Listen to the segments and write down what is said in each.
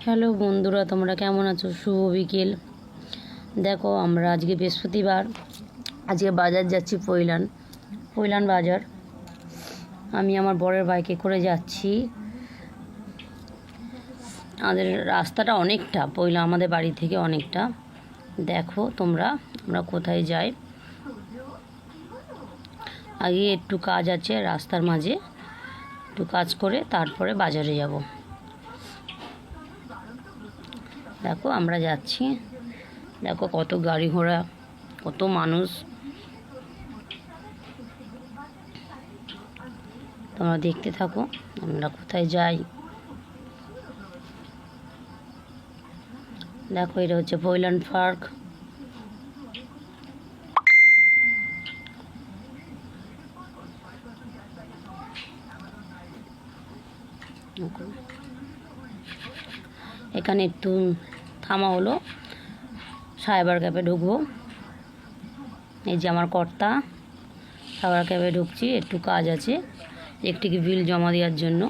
Hello বন্ধুরা, তোমরা কেমন আছো? শুভ বিকেল। দেখো, আমরা আজকে বৃহস্পতিবার, আজকে বাজার যাচ্ছি, পৈলান বাজার। আমি আমার বরের বাইকে করে যাচ্ছি। আমাদের রাস্তাটা অনেকটা, আমাদের বাড়ি থেকে অনেকটা। দেখো তোমরা, আমরা কোথায় যাই। আগে একটু কাজ আছে রাস্তার মাঝে, একটু কাজ করে তারপরে বাজারে যাব। দেখো আমরা যাচ্ছি, দেখো কত গাড়ি ঘোড়া, কত মানুষ। তোমরা দেখতে থাকো আমরা কোথায় যাই। দেখো, এটা হচ্ছে পৈলান পার্ক। এখানে একটু থামা হলো, সাইবার ক্যাফে ঢুকবো। এই যে আমার কর্তা, সাইবার ক্যাফে ঢুকছি, একটু কাজ আছে, ইলেকট্রিক বিল জমা দেওয়ার জন্য।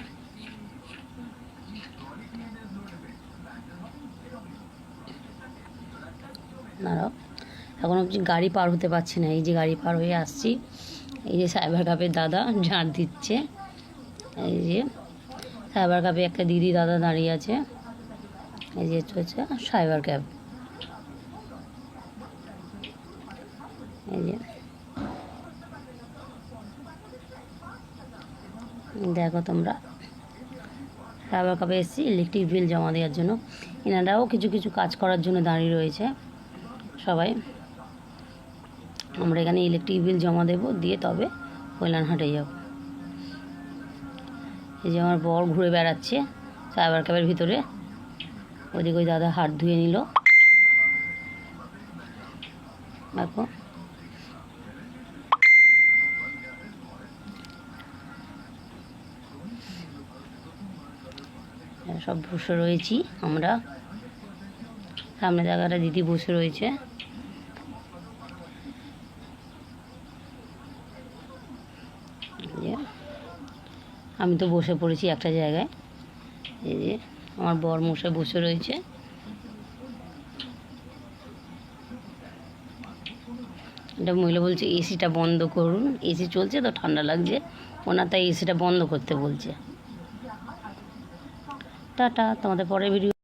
দাঁড়াও, এখন অবধি গাড়ি পার হতে পারছি না। এই যে গাড়ি পার হয়ে আসছি। এই যে সাইবার ক্যাফের দাদা ঝাড় দিচ্ছে। এই যে সাইবার ক্যাফে একটা দিদি দাদা দাঁড়িয়ে আছে। এই যে হচ্ছে সাইবার ক্যাফ। এই যে দেখো তোমরা, সাইবার ক্যাফে এসেছি ইলেকট্রিক বিল জমা দেওয়ার জন্য। এনারাও কিছু কিছু কাজ করার জন্য দাঁড়িয়ে রয়েছে সবাই। আমরা এখানে ইলেকট্রিক বিল জমা দেবো, দিয়ে তবে পৈলান হাটে যাব। এই যে আমার বর ঘুরে বেড়াচ্ছে সাইবার ক্যাফের ভিতরে। ওদিকে ওই দাদা হাত ধুয়ে নিল। দেখো, সব বসে রয়েছি আমরা। সামনে জায়গাটা দিদি বসে রয়েছে। আমি তো বসে পড়েছি একটা জায়গায়। এই যে আমার বর মশাই বসে রয়েছে। এটা মহিলা বলছে এসিটা বন্ধ করুন, এসি চলছে তো ঠান্ডা লাগছে ওনার, তাই এসিটা বন্ধ করতে বলছে। টাটা, তোমাদের পরের ভিডিও।